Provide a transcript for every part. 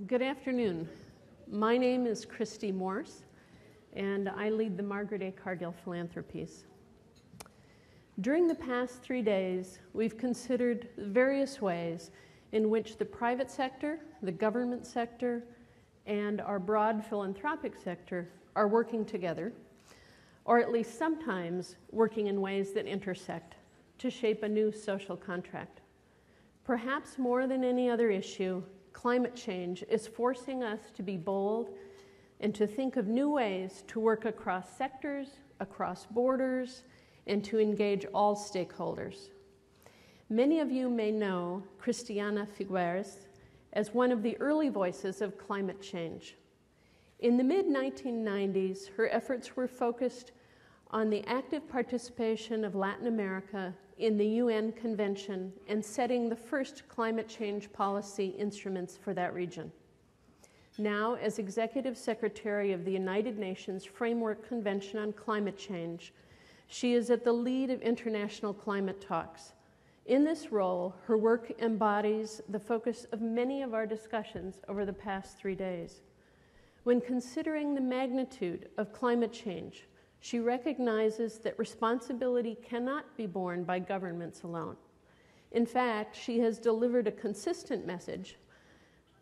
Good afternoon. My name is Christy Morse, and I lead the Margaret Cargill Philanthropies. During the past 3 days, we've considered various ways in which the private sector, the government sector, and our broad philanthropic sector are working together, or at least sometimes working in ways that intersect to shape a new social contract. Perhaps more than any other issue, climate change is forcing us to be bold and to think of new ways to work across sectors, across borders, and to engage all stakeholders. Many of you may know Christiana Figueres as one of the early voices of climate change. In the mid-1990s, her efforts were focused on the active participation of Latin America in the UN Convention and setting the first climate change policy instruments for that region. Now, as Executive Secretary of the United Nations Framework Convention on Climate Change, she is at the lead of international climate talks. In this role, her work embodies the focus of many of our discussions over the past 3 days. When considering the magnitude of climate change, she recognizes that responsibility cannot be borne by governments alone. In fact, she has delivered a consistent message,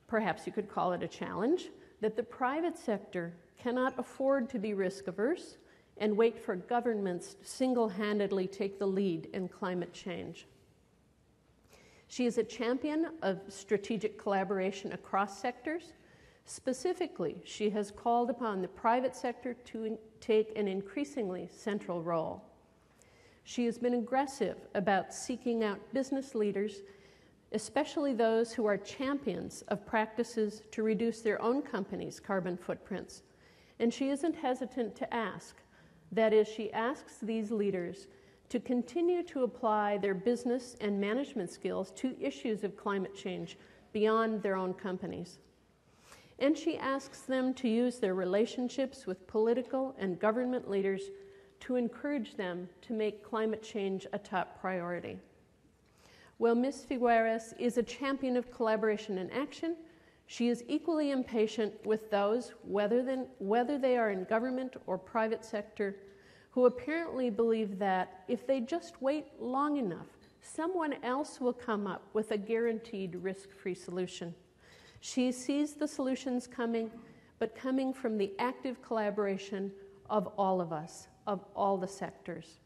perhaps you could call it a challenge, that the private sector cannot afford to be risk-averse and wait for governments to single-handedly take the lead in climate change. She is a champion of strategic collaboration across sectors. Specifically, she has called upon the private sector to take an increasingly central role. She has been aggressive about seeking out business leaders, especially those who are champions of practices to reduce their own companies' carbon footprints. And she isn't hesitant to ask. That is, she asks these leaders to continue to apply their business and management skills to issues of climate change beyond their own companies. And she asks them to use their relationships with political and government leaders to encourage them to make climate change a top priority. While Ms. Figueres is a champion of collaboration and action, she is equally impatient with those, whether they are in government or private sector, who apparently believe that if they just wait long enough, someone else will come up with a guaranteed risk-free solution. She sees the solutions coming, but coming from the active collaboration of all of us, of all the sectors,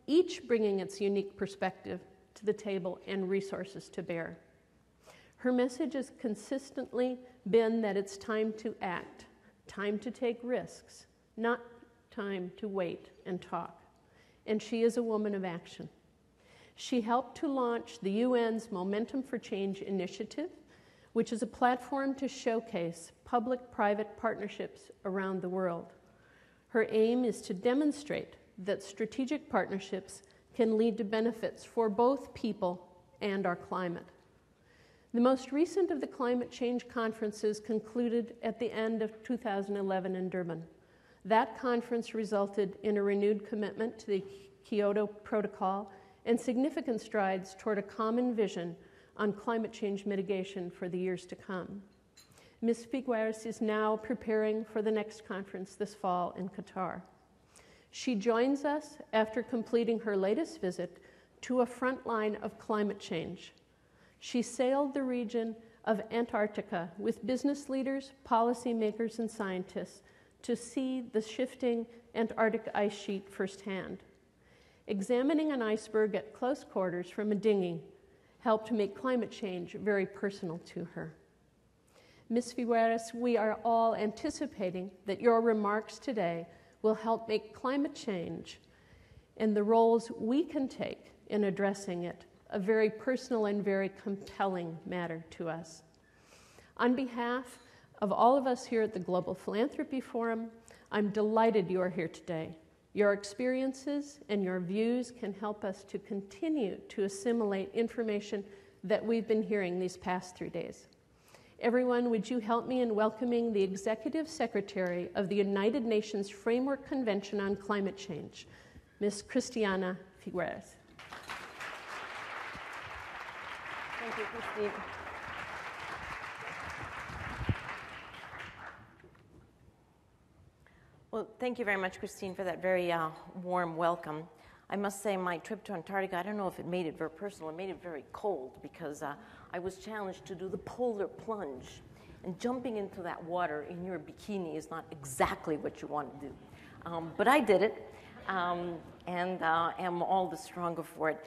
each bringing its unique perspective to the table and resources to bear. Her message has consistently been that it's time to act, time to take risks, not time to wait and talk. And she is a woman of action. She helped to launch the UN's Momentum for Change initiative, which is a platform to showcase public-private partnerships around the world. Her aim is to demonstrate that strategic partnerships can lead to benefits for both people and our climate. The most recent of the climate change conferences concluded at the end of 2011 in Durban. That conference resulted in a renewed commitment to the Kyoto Protocol and significant strides toward a common vision on climate change mitigation for the years to come. Ms. Figueres is now preparing for the next conference this fall in Qatar. She joins us after completing her latest visit to a front line of climate change. She sailed the region of Antarctica with business leaders, policymakers, and scientists to see the shifting Antarctic ice sheet firsthand. Examining an iceberg at close quarters from a dinghy helped to make climate change very personal to her. Ms. Figueres, we are all anticipating that your remarks today will help make climate change and the roles we can take in addressing it a very personal and very compelling matter to us. On behalf of all of us here at the Global Philanthropy Forum, I'm delighted you are here today. Your experiences and your views can help us to continue to assimilate information that we've been hearing these past 3 days. Everyone, would you help me in welcoming the Executive Secretary of the United Nations Framework Convention on Climate Change, Ms. Christiana Figueres. Thank you, Christine. Well, thank you very much, Christine, for that very warm welcome. I must say my trip to Antarctica, I don't know if it made it very personal, it made it very cold because I was challenged to do the polar plunge. And jumping into that water in your bikini is not exactly what you want to do. But I did it, and am all the stronger for it.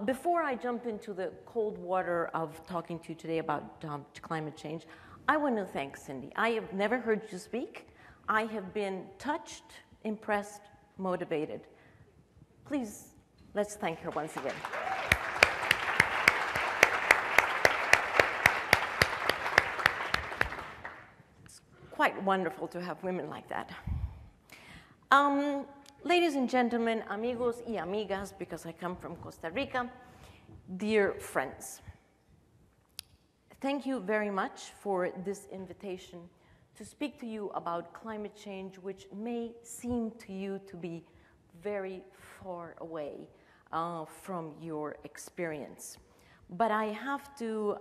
Before I jump into the cold water of talking to you today about climate change, I want to thank Cindy. I have never heard you speak. I have been touched, impressed, motivated. Please, let's thank her once again. It's quite wonderful to have women like that. Ladies and gentlemen, amigos y amigas, because I come from Costa Rica, dear friends, thank you very much for this invitation to speak to you about climate change, which may seem to you to be very far away from your experience. But I have to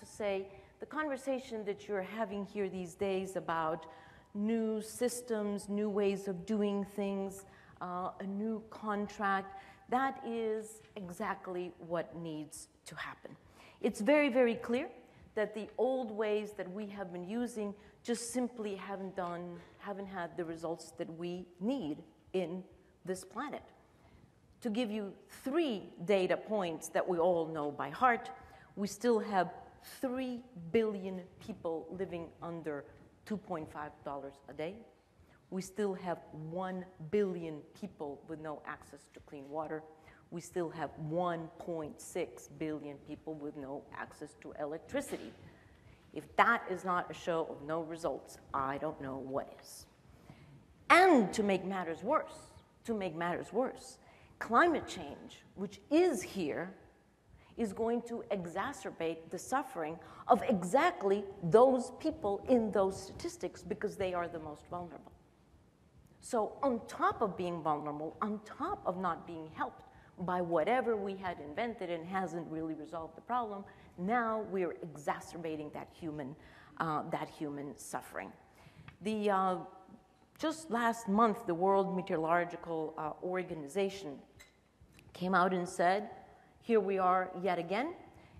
say, the conversation that you're having here these days about new systems, new ways of doing things, a new contract, that is exactly what needs to happen. It's very, very clear that the old ways that we have been using just simply haven't had the results that we need in this planet. To give you 3 data points that we all know by heart, we still have 3 billion people living under $2.5 a day. We still have 1 billion people with no access to clean water. We still have 1.6 billion people with no access to electricity. If that is not a show of no results, I don't know what is. And to make matters worse, climate change, which is here, is going to exacerbate the suffering of exactly those people in those statistics because they are the most vulnerable. So on top of being vulnerable, on top of not being helped by whatever we had invented and hasn't really resolved the problem, now we're exacerbating that human suffering. Just last month, the World Meteorological Organization came out and said, here we are yet again,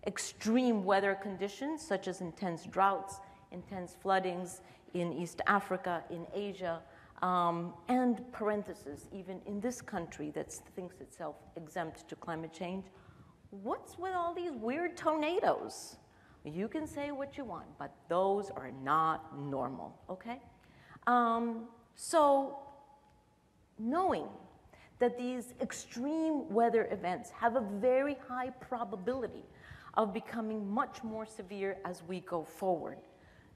extreme weather conditions such as intense droughts, intense floodings in East Africa, in Asia, and parentheses, even in this country that thinks itself exempt to climate change. What's with all these weird tornadoes? You can say what you want, but those are not normal, okay? So knowing that these extreme weather events have a very high probability of becoming much more severe as we go forward,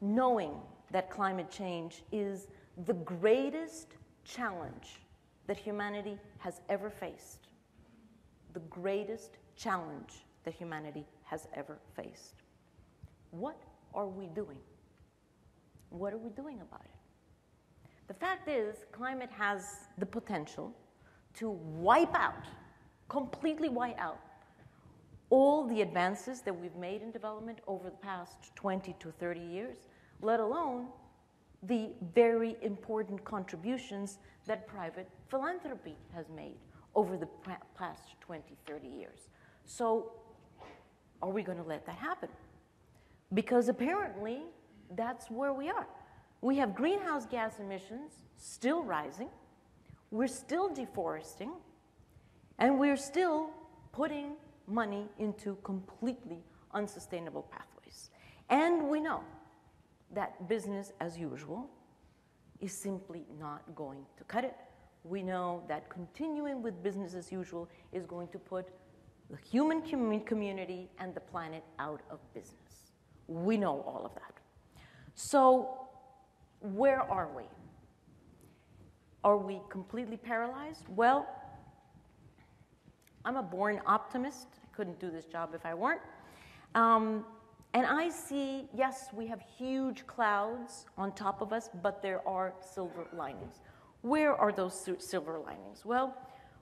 knowing that climate change is the greatest challenge that humanity has ever faced, the greatest challenge that humanity has ever faced. What are we doing? What are we doing about it? The fact is, climate has the potential to wipe out, completely wipe out, all the advances that we've made in development over the past 20 to 30 years, let alone the very important contributions that private philanthropy has made over the past 20, 30 years. So are we going to let that happen? Because apparently that's where we are. We have greenhouse gas emissions still rising, we're still deforesting, and we're still putting money into completely unsustainable pathways. And we know that business as usual is simply not going to cut it. We know that continuing with business as usual is going to put the human community and the planet out of business. We know all of that. So where are we? Are we completely paralyzed? Well, I'm a born optimist. I couldn't do this job if I weren't. And I see, yes, we have huge clouds on top of us, but there are silver linings. Where are those silver linings? Well,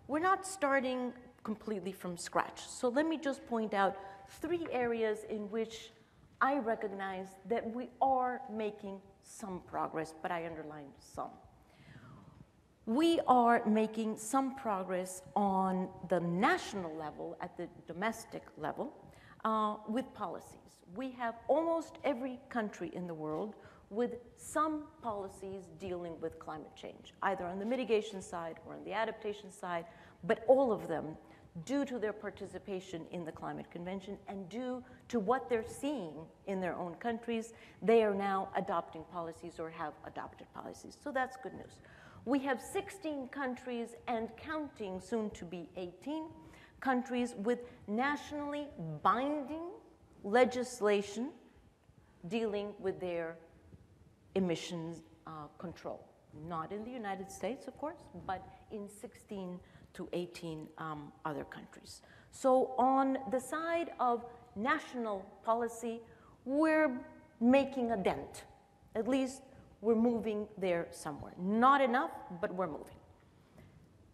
we're not starting completely from scratch. So let me just point out 3 areas in which I recognize that we are making some progress, but I underline some. We are making some progress on the national level, at the domestic level, with policies. We have almost every country in the world with some policies dealing with climate change, either on the mitigation side or on the adaptation side, but all of them, due to their participation in the Climate Convention and due to what they're seeing in their own countries, they are now adopting policies or have adopted policies. So that's good news. We have 16 countries and counting, soon to be 18 countries, with nationally binding legislation dealing with their emissions control. Not in the United States, of course, but in 16 to 18 other countries. So on the side of national policy, we're making a dent. At least we're moving there somewhere. Not enough, but we're moving.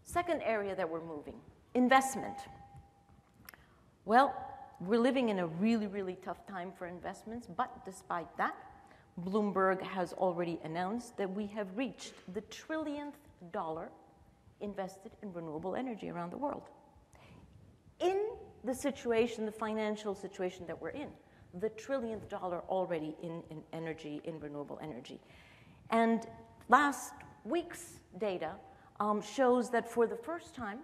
Second area that we're moving, investment. Well, we're living in a really, really tough time for investments, but despite that, Bloomberg has already announced that we have reached the trillionth dollar invested in renewable energy around the world. In the situation, the financial situation that we're in, the trillionth dollar already in energy, in renewable energy. And last week's data shows that for the first time,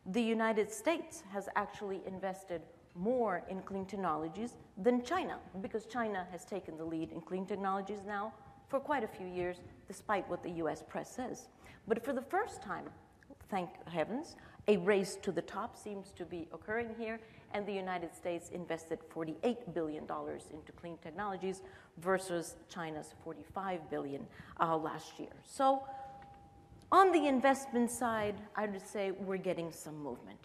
the United States has actually invested more in clean technologies than China, because China has taken the lead in clean technologies now for quite a few years, despite what the US press says. But for the first time, thank heavens, a race to the top seems to be occurring here, and the United States invested $48 billion into clean technologies versus China's $45 billion last year. So on the investment side, I would say we're getting some movement.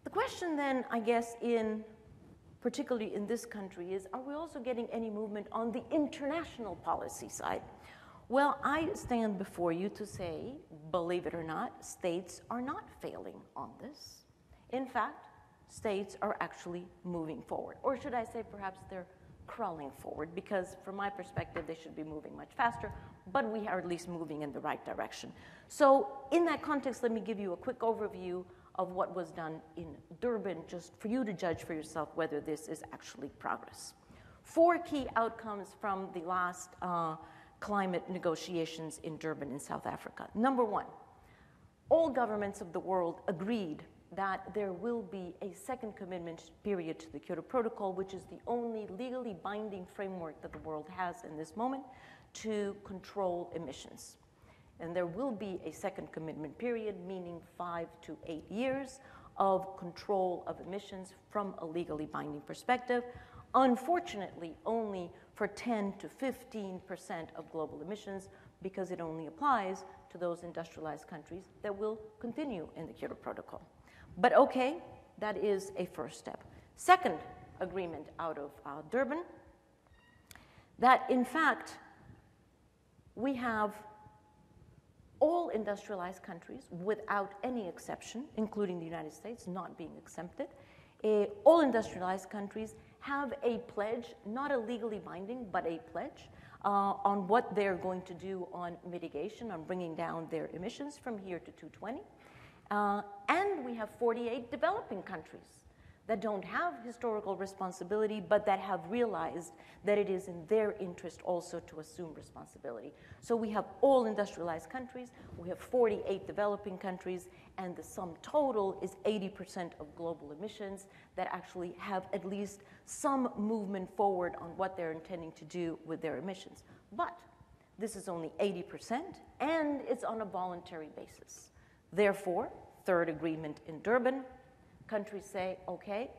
The question then, I guess, particularly in this country is, are we also getting any movement on the international policy side? Well, I stand before you to say, believe it or not, states are not failing on this. In fact, states are actually moving forward. Or should I say perhaps they're crawling forward, because from my perspective, they should be moving much faster, but we are at least moving in the right direction. So in that context, let me give you a quick overview of what was done in Durban, just for you to judge for yourself whether this is actually progress. 4 key outcomes from the last climate negotiations in Durban in South Africa. Number 1, all governments of the world agreed that there will be a second commitment period to the Kyoto Protocol, which is the only legally binding framework that the world has in this moment to control emissions. And there will be a second commitment period, meaning 5 to 8 years of control of emissions from a legally binding perspective. Unfortunately, only for 10 to 15% of global emissions, because it only applies to those industrialized countries that will continue in the Kyoto Protocol. But okay, that is a first step. Second agreement out of Durban, that in fact, we have all industrialized countries, without any exception, including the United States not being exempted, all industrialized countries have a pledge, not a legally binding, but a pledge on what they're going to do on mitigation, on bringing down their emissions from here to 220. And we have 48 developing countries that don't have historical responsibility, but that have realized that it is in their interest also to assume responsibility. So we have all industrialized countries, we have 48 developing countries, and the sum total is 80% of global emissions that actually have at least some movement forward on what they're intending to do with their emissions. But this is only 80%, and it's on a voluntary basis. Therefore, third agreement in Durban, countries say, okay,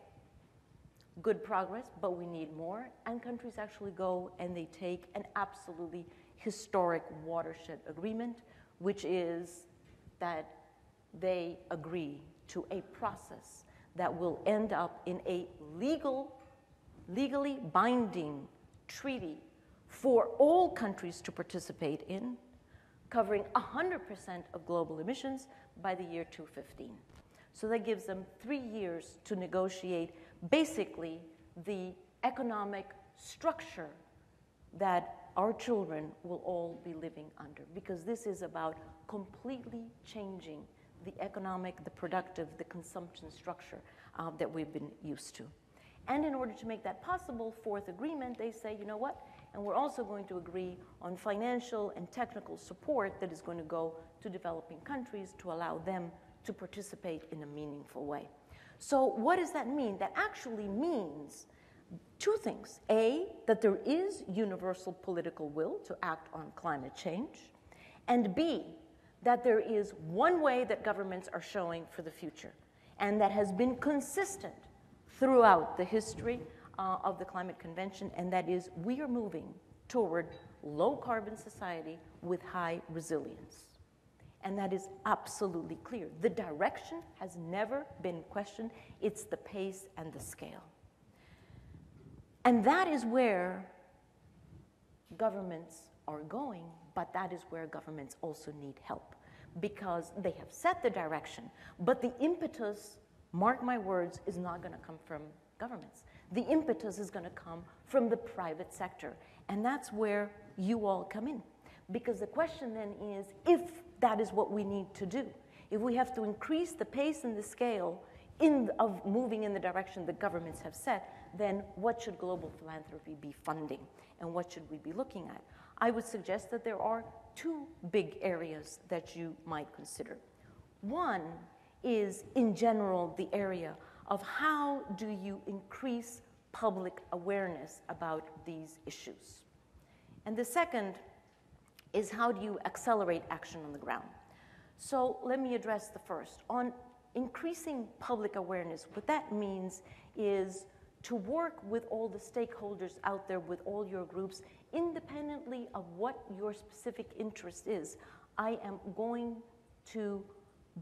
good progress, but we need more. And countries actually go and they take an absolutely historic watershed agreement, which is that they agree to a process that will end up in a legally binding treaty for all countries to participate in, covering 100% of global emissions by the year 2015. So that gives them 3 years to negotiate basically the economic structure that our children will all be living under, because this is about completely changing the economic, the productive, the consumption structure that we've been used to. And in order to make that possible, fourth agreement, they say, you know what? And we're also going to agree on financial and technical support that is going to go to developing countries to allow them to participate in a meaningful way. So what does that mean? That actually means two things. A, that there is universal political will to act on climate change. And B, that there is one way that governments are showing for the future, and that has been consistent throughout the history of the Climate Convention, and that is we are moving toward low-carbon society with high resilience. And that is absolutely clear. The direction has never been questioned. It's the pace and the scale. And that is where governments are going, but that is where governments also need help, because they have set the direction, but the impetus, mark my words, is not going to come from governments. The impetus is going to come from the private sector, and that's where you all come in. Because the question then is, if that is what we need to do, if we have to increase the pace and the scale of moving in the direction the governments have set, then what should global philanthropy be funding, and what should we be looking at? I would suggest that there are two big areas that you might consider. One is, in general, the area of how do you increase public awareness about these issues. And the second is, how do you accelerate action on the ground? So let me address the first. On increasing public awareness, what that means is to work with all the stakeholders out there, with all your groups, independently of what your specific interest is. I am going to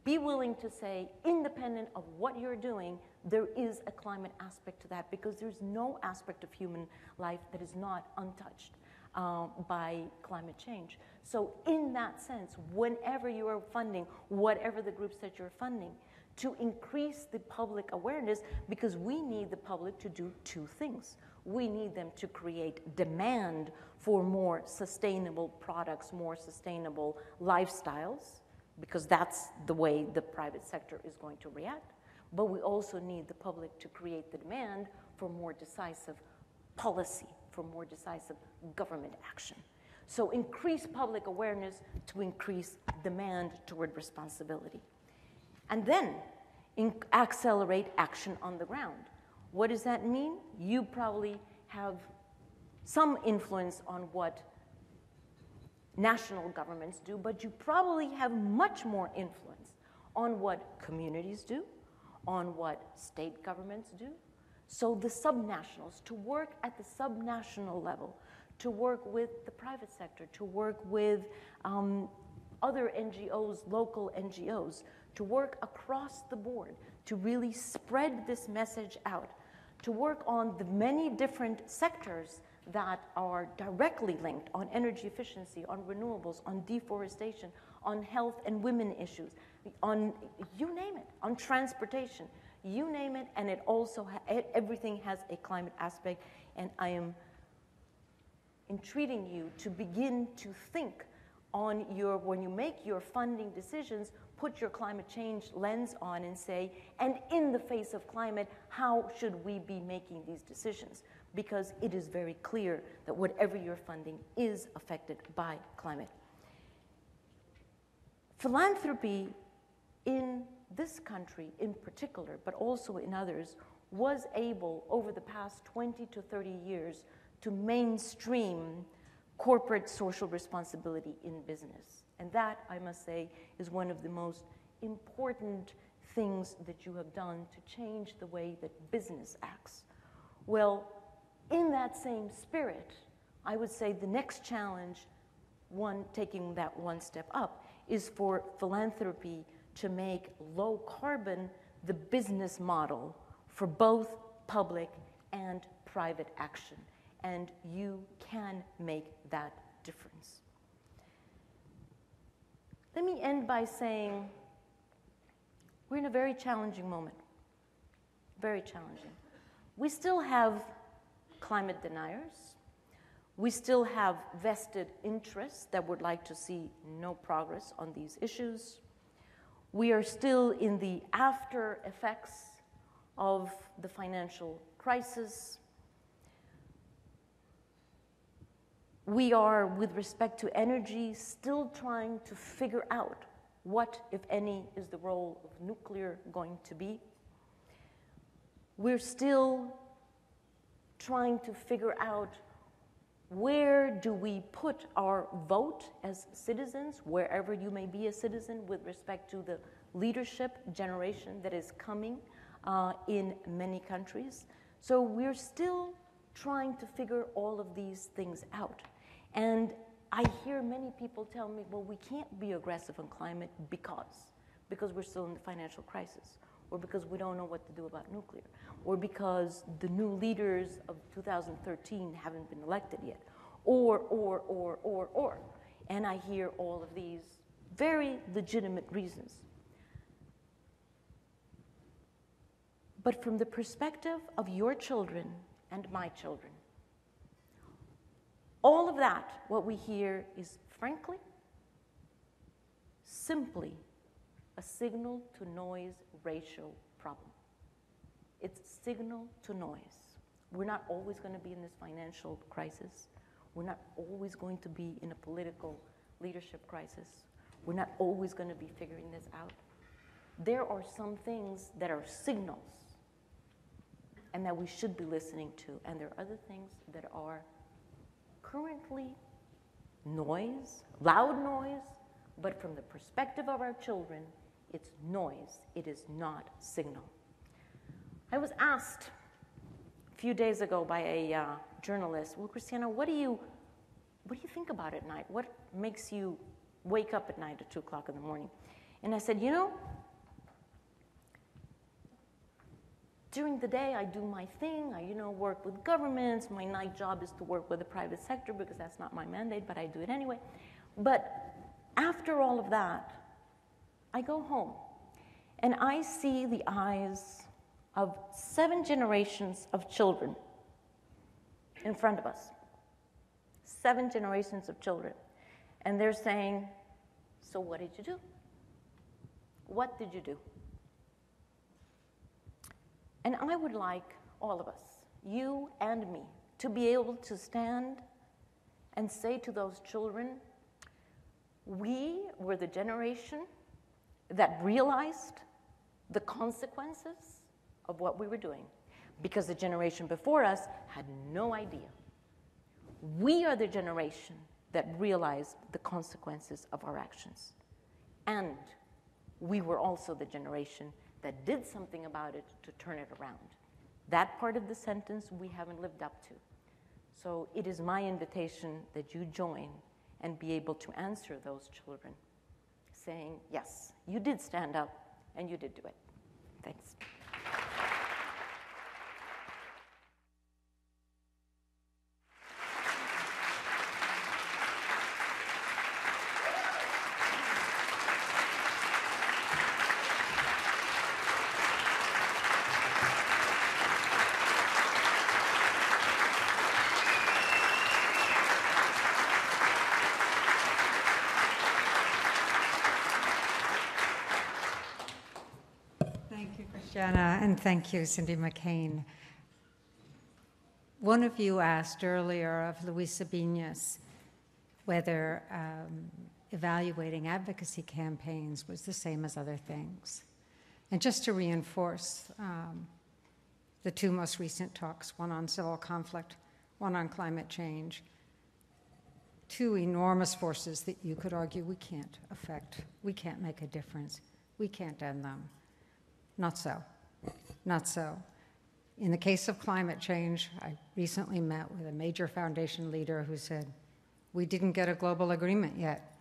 be willing to say, independent of what you're doing, there is a climate aspect to that, because there's no aspect of human life that is not untouched by climate change. So in that sense, whenever you are funding, whatever the groups that you're funding, to increase the public awareness, because we need the public to do two things. We need them to create demand for more sustainable products, more sustainable lifestyles, because that's the way the private sector is going to react. But we also need the public to create the demand for more decisive policy, for more decisive government action. So increase public awareness to increase demand toward responsibility. And then accelerate action on the ground. What does that mean? You probably have some influence on what national governments do, but you probably have much more influence on what communities do, on what state governments do. So the subnationals, to work at the subnational level, to work with the private sector, to work with other NGOs, local NGOs, to work across the board, to really spread this message out, to work on the many different sectors that are directly linked on energy efficiency, on renewables, on deforestation, on health and women issues, on you name it, on transportation, you name it, and it also, everything has a climate aspect, and I am entreating you to begin to think on your, when you make your funding decisions, put your climate change lens on and say, and in the face of climate, how should we be making these decisions? Because it is very clear that whatever you're funding is affected by climate. Philanthropy in this country in particular, but also in others, was able over the past 20 to 30 years to mainstream corporate social responsibility in business. And that, I must say, is one of the most important things that you have done to change the way that business acts. Well, in that same spirit, I would say the next challenge, taking that one step up, is for philanthropy to make low carbon the business model for both public and private action. And you can make that difference. Let me end by saying we're in a very challenging moment. Very challenging. We still have climate deniers. We still have vested interests that would like to see no progress on these issues. We are still in the after effects of the financial crisis. We are, with respect to energy, still trying to figure out what, if any, is the role of nuclear going to be. We're still trying to figure out where do we put our vote as citizens, wherever you may be a citizen, with respect to the leadership generation that is coming in many countries. So we're still trying to figure all of these things out. And I hear many people tell me, well, we can't be aggressive on climate because we're still in the financial crisis, or because we don't know what to do about nuclear, or because the new leaders of 2013 haven't been elected yet, or. And I hear all of these very legitimate reasons. But from the perspective of your children and my children, all of that, what we hear is, frankly, simply a signal to noise ratio problem. It's signal to noise. We're not always going to be in this financial crisis. We're not always going to be in a political leadership crisis. We're not always going to be figuring this out. There are some things that are signals and that we should be listening to, and there are other things that are currently noise, loud noise, but from the perspective of our children, it's noise. It is not signal. I was asked a few days ago by a journalist, well, Christiana, what do you think about at night? What makes you wake up at night at 2 o'clock in the morning? And I said, you know, during the day, I do my thing. I, work with governments. My night job is to work with the private sector because that's not my mandate, but I do it anyway. But after all of that, I go home and I see the eyes of 7 generations of children in front of us. 7 generations of children. And they're saying, so what did you do? What did you do? And I would like all of us, you and me, to be able to stand and say to those children, we were the generation that realized the consequences of what we were doing, because the generation before us had no idea. We are the generation that realized the consequences of our actions. And we were also the generation that did something about it to turn it around. That part of the sentence we haven't lived up to. So it is my invitation that you join and be able to answer those children, saying, yes, you did stand up and you did do it. Thanks. And thank you, Cindy McCain. One of you asked earlier of Luis Sabines whether evaluating advocacy campaigns was the same as other things. And just to reinforce the 2 most recent talks, one on civil conflict, one on climate change, 2 enormous forces that you could argue we can't affect, we can't make a difference, we can't end them. Not so. Not so. In the case of climate change, I recently met with a major foundation leader who said, we didn't get a global agreement yet.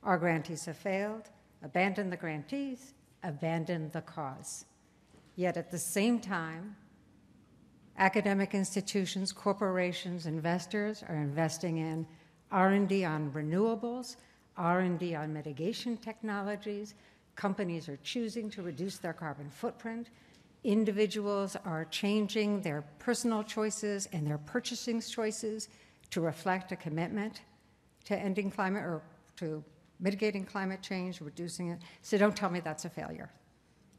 Our grantees have failed, abandoned the grantees, abandoned the cause. Yet at the same time, academic institutions, corporations, investors are investing in R&D on renewables, R&D on mitigation technologies. Companies are choosing to reduce their carbon footprint. Individuals are changing their personal choices and their purchasing choices to reflect a commitment to ending climate or to mitigating climate change, reducing it. So don't tell me that's a failure.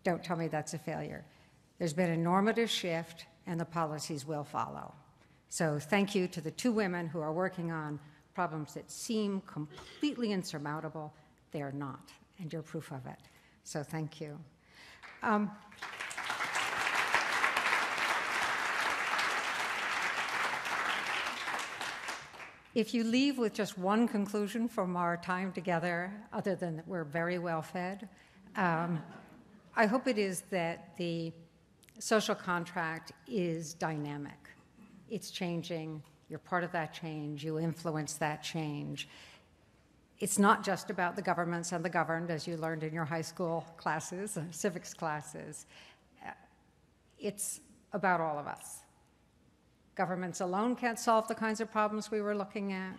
Don't tell me that's a failure. There's been a normative shift, and the policies will follow. So thank you to the two women who are working on problems that seem completely insurmountable. They are not, and you're proof of it. So thank you. If you leave with just one conclusion from our time together, other than that we're very well fed, I hope it is that the social contract is dynamic. It's changing. You're part of that change. You influence that change. It's not just about the governments and the governed, as you learned in your high school classes, civics classes. It's about all of us. Governments alone can't solve the kinds of problems we were looking at.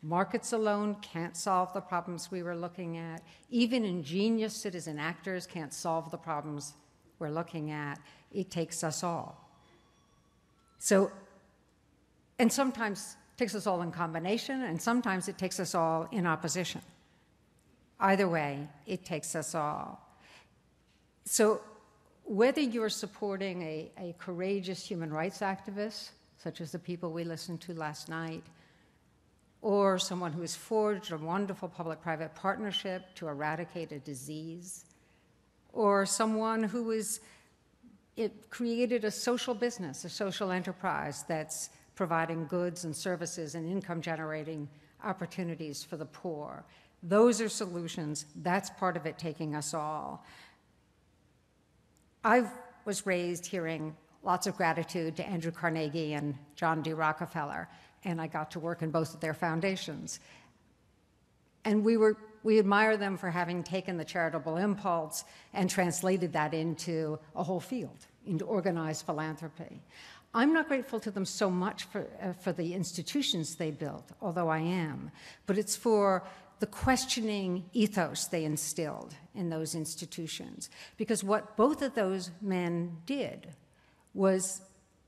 Markets alone can't solve the problems we were looking at. Even ingenious citizen actors can't solve the problems we're looking at. It takes us all. So, and sometimes it takes us all in combination, and sometimes it takes us all in opposition. Either way, it takes us all. So whether you're supporting a courageous human rights activist, such as the people we listened to last night, or someone who has forged a wonderful public-private partnership to eradicate a disease, or someone who has created a social business, a social enterprise that's providing goods and services and income-generating opportunities for the poor. Those are solutions. That's part of it taking us all. I was raised hearing lots of gratitude to Andrew Carnegie and John D. Rockefeller, and I got to work in both of their foundations. And we admire them for having taken the charitable impulse and translated that into a whole field, into organized philanthropy. I'm not grateful to them so much for the institutions they built, although I am, but it's for the questioning ethos they instilled in those institutions. Because what both of those men did was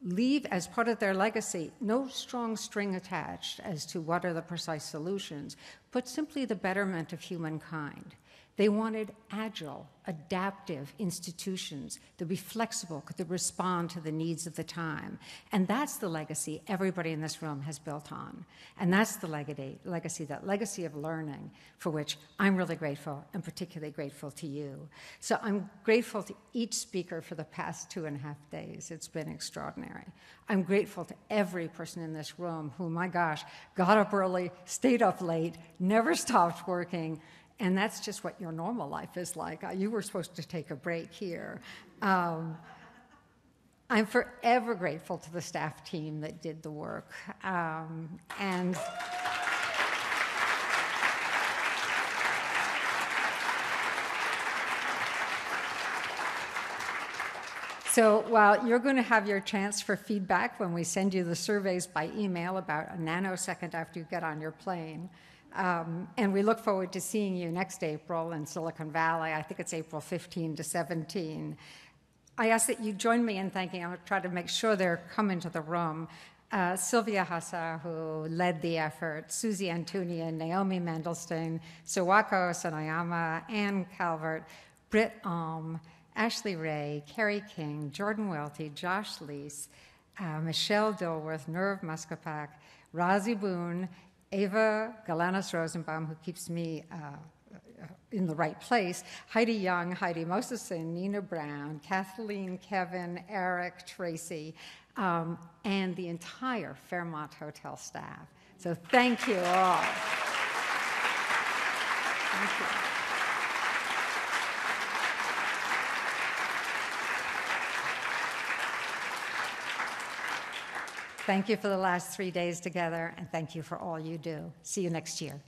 leave as part of their legacy no strong string attached as to what are the precise solutions, but simply the betterment of humankind. They wanted agile, adaptive institutions that would be flexible, could respond to the needs of the time. And that's the legacy everybody in this room has built on. And that's the legacy, that legacy of learning, for which I'm really grateful, and particularly grateful to you. So I'm grateful to each speaker for the past 2.5 days. It's been extraordinary. I'm grateful to every person in this room who, my gosh, got up early, stayed up late, never stopped working. And that's just what your normal life is like. You were supposed to take a break here. I'm forever grateful to the staff team that did the work. And so while you're going to have your chance for feedback when we send you the surveys by email about a nanosecond after you get on your plane, and we look forward to seeing you next April in Silicon Valley. I think it's April 15 to 17. I ask that you join me in thanking, I'm going to try to make sure they're coming to the room, Sylvia Hassa, who led the effort, Susie Antunian, Naomi Mendelstein, Sawako Sanayama, Ann Calvert, Britt Alm, Ashley Ray, Carrie King, Jordan Welty, Josh Leese, Michelle Dilworth, Nerv Muscapac, Razi Boone, Ava Galanis-Rosenbaum, who keeps me in the right place, Heidi Young, Heidi Moseson, Nina Brown, Kathleen, Kevin, Eric, Tracy, and the entire Fairmont Hotel staff. So thank you all. Thank you. Thank you for the last 3 days together, and thank you for all you do. See you next year.